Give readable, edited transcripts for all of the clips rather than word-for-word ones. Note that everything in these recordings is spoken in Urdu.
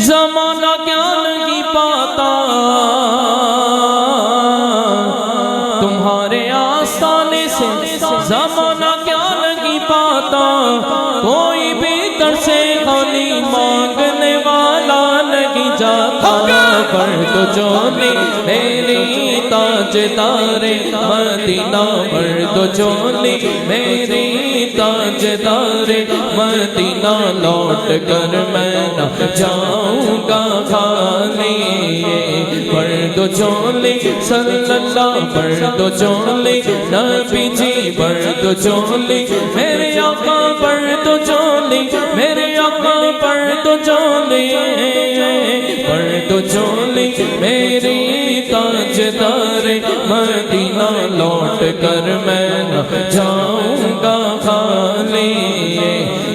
زمانہ کیا نہیں پاتا تمہارے آستانے سے، زمانہ کیا نہیں پاتا، کوئی بھی ترسے خالی مانگنے والا نہیں جاتا، پر تو چولی میری تاجدار مدینہ، پر تو چولی میری تاجدار مدینہ، لوٹ کر میں نہ جاؤں گا خالی، پر تو چولی صلی اللہ، پر تو چولی نبی جی، پر تو چولی میرے آقا، پر تو چولی میرے آقا، پر تو چولی، پر تو چولی میری تاجدار مدینہ، لوٹ کر میں نہ جاؤں گا خالی،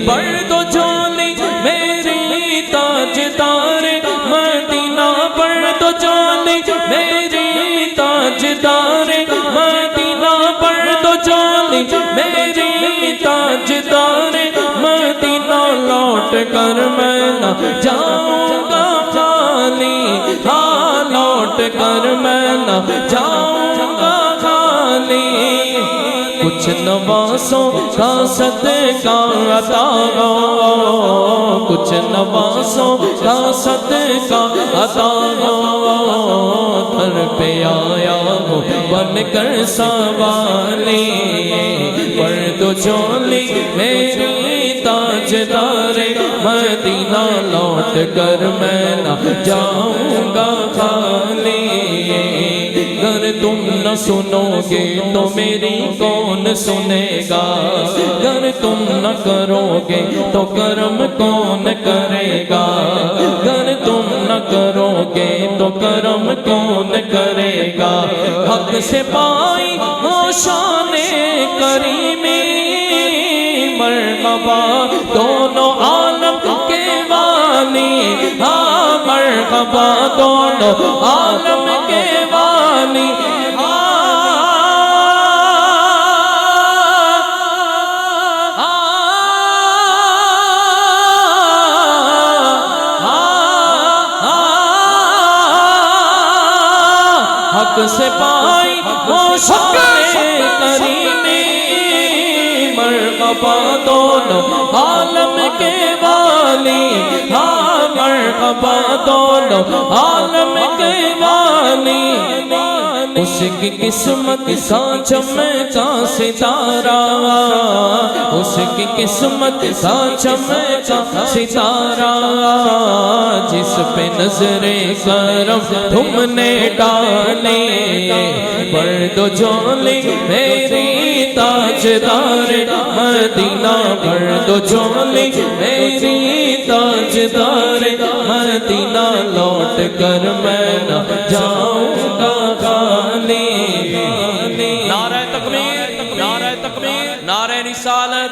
پر تو چولی میری تاجدار مدینہ، پر تو چولی میری تاجدار مدینہ، پر تو چولی میری تاجدار مدینہ، لوٹ کر میں نہ جاؤں گا خالی، ہاں لوٹ کر میں نہ جاؤں گا خالی، کچھ نوازوں کا صدقہ عطا ہو، کچھ نوازوں کا صدقہ عطا ہو، گھر پہ آیا ہو بن کر سوالی، پر تو چولی میری تاجدار مدینہ، لوٹ کر میں نہ جاؤں گا خالی، اگر تم نہ سنو گے تو میری کون سنے گا، اگر تم نہ کرو گے تو کرم کون کرے گا، اگر تم نہ کرو گے تو کرم کون کرے گا، حق سے پائی وہ شان کریمی، مرحبا دونوں عالم کے والی، ہاں مرحبا دونوں عالم کے والی، حق سے پائی وہ شان کریمی، مرحبا دونوں عالم کے والی، ہاں مرحبا دونوں عالم کے والی، اس کی قسمت کا چمکا ستارہ، اس کی قسمت کا چمکا ستارہ، جس پہ نظر کرم تم نے ڈالی، پر تو چولی میری تاجدار مدینہ، پر تو چولی میری تاجدار مدینہ، لوٹ کر میں نہ جاؤں گا خالی، نعرہ تکبیر، نعرہ تکبیر، نعرہ رسالت۔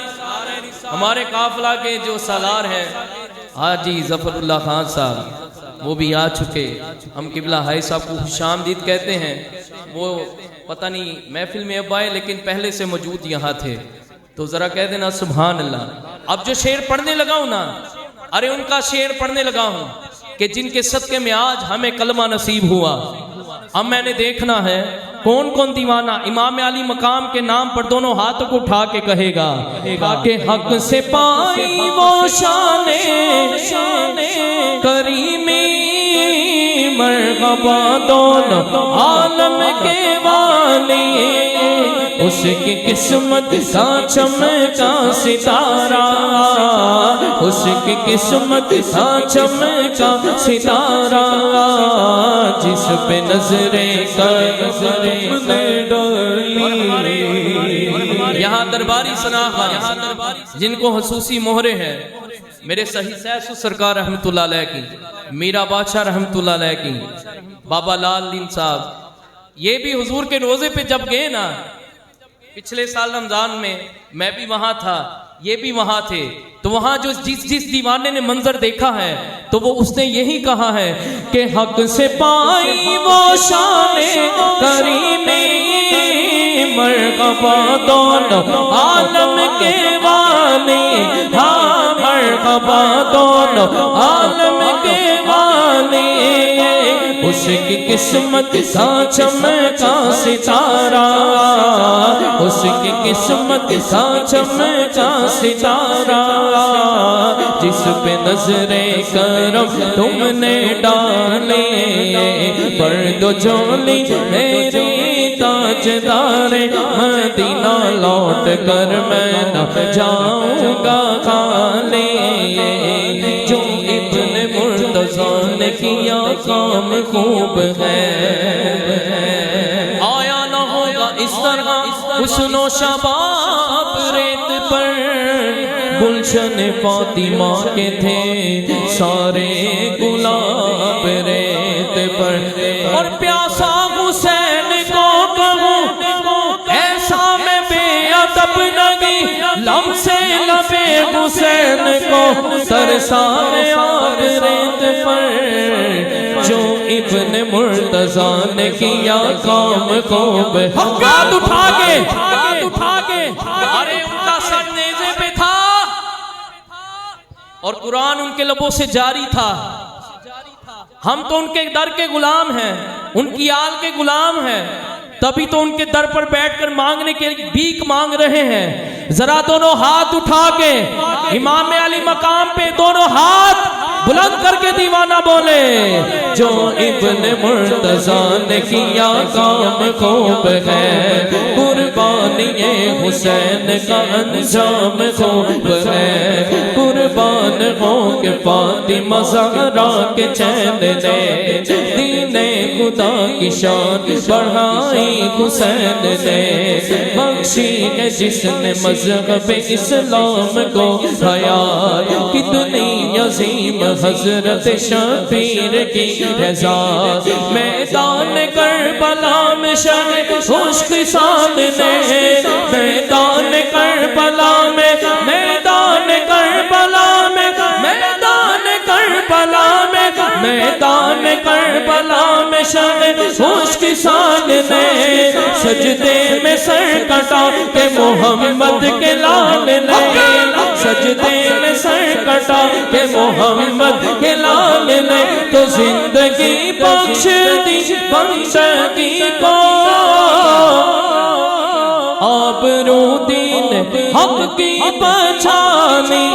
ہمارے قافلہ کے جو سالار ہیں حاجی ظفر اللہ خان صاحب، وہ بھی آ چکے، ہم قبلہ حائی صاحب کو خوش آمدید کہتے ہیں، وہ پتہ نہیں محفل میں اب آئے لیکن پہلے سے موجود یہاں تھے، تو ذرا کہہ دینا سبحان اللہ۔ اب جو شعر پڑھنے لگا ہوں نا، ارے ان کا شعر پڑھنے لگا ہوں کہ جن کے صدقے میں آج ہمیں کلمہ نصیب ہوا۔ اب میں نے دیکھنا ہے کون کون دیوانہ امام علی مقام کے نام پر دونوں ہاتھوں کو اٹھا کے کہے گا کہ حق سے پائی وہ شان کریمی، مرحبا دونوں عالم کے والی، اس کی قسمت کا چمکا ستارہ، اس کی قسمت کا چمکا ستارہ، جس پہ نظر کرم ڈالی۔ یہاں درباری صناخان جن کو خصوصی مہرے ہیں، میرے صحیح سیسو سرکار رحمت اللہ علیہ کی، میرا بادشاہ رحمت اللہ علیہ کی، بابا لال دین صاحب، یہ بھی حضور کے روزے پہ جب گئے نا پچھلے سال رمضان میں بھی وہاں تھا، یہ بھی وہاں تھے، تو وہاں جو جس دیوانے نے منظر دیکھا ہے تو وہ اس نے یہی کہا ہے کہ حق سے پائی وہ شان کریمی، مرحبا دونوں عالم کے والی، ہاں مرحبا دونوں دونوں عالم کے والی، اس کی قسمت کا چمکا ستارہ، اس کی قسمت کا چمکا ستارہ، جس پہ نظر کرم تم نے ڈالے، پرد و جولی میری تاجدار، مدینہ لوٹ کر میں نہ جاؤں گا خالی، جو ابن مرتضیٰ نے کیا کام خوب ہے، آیا نہ ہوگا اس طرح حسن و شباب ریت پر، گلشن فاطمہ کے تھے سارے گلاب ریت پر، اور پیاسا حسین کو کہوں ایسا میں بے ادب لگی، لب سے لبے حسین کو سرسارے آب ریت پر، جو ابن مرتضیٰ نے کیا کام خوب، ہاتھ اٹھا کے ارے ان کا سر نیزے پہ تھا اور قرآن ان کے لبوں سے جاری تھا، ہم تو ان کے در کے غلام ہیں، ان کی آل کے غلام ہیں، تبھی تو ان کے در پر بیٹھ کر مانگنے کے بھیک مانگ رہے ہیں، ذرا دونوں ہاتھ اٹھا کے امام علی مقام پہ دونوں ہاتھ بلند کر کے دیوانہ بولے، جو ابن مرتضیٰ نے کیا کام خوب ہے، قربانی حسین کا انجام خوب ہے، قربان ہو کہ فاطمہ زہرا کے چین نے دین خدا کی شان بڑھائی، حسین نے بخشی ہے جس نے مذہب اسلام کو حیا، کتنی عظیم حضرت شبیر کی رضا، میدان کربلا میں شہ خشک سامنے، میدان کربلا میں، میدان کربلا میں، میدان کربلا میں، میدان کربلا میں شہ خشک سامنے، سجدے میں سر کٹا کہ محمد کے لال نے، سجدے میں سر کٹا کہ محمد کے لال نے، تو زندگی بخش دی بندگی کو، آبرو دین حق کی پہچانی،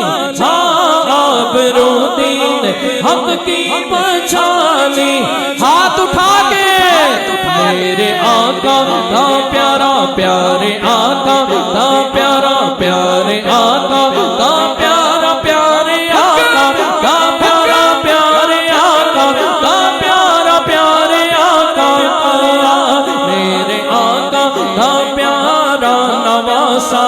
آبرو دین حق کی پہچانی، ہاتھ اٹھا کے میرے آقا کا پیارا پیارے آقا کا پیارا پیارے آقا کا پیارا پیارے آقا کا پیارا پیارے آقا کا پیارا پیارے آقا، میرے آقا کا پیارا نواسا،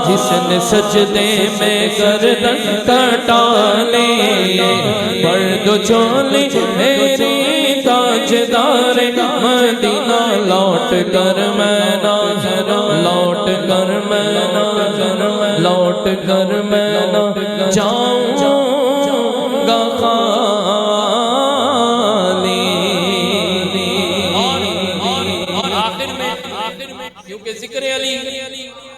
جس نے سجدے میں گردن کٹا لی، مرد و چولی میری تاجدار، مدینہ لوٹ کر میں نہ لوٹ کر میں نہ لوٹ کر میں نہ جاؤں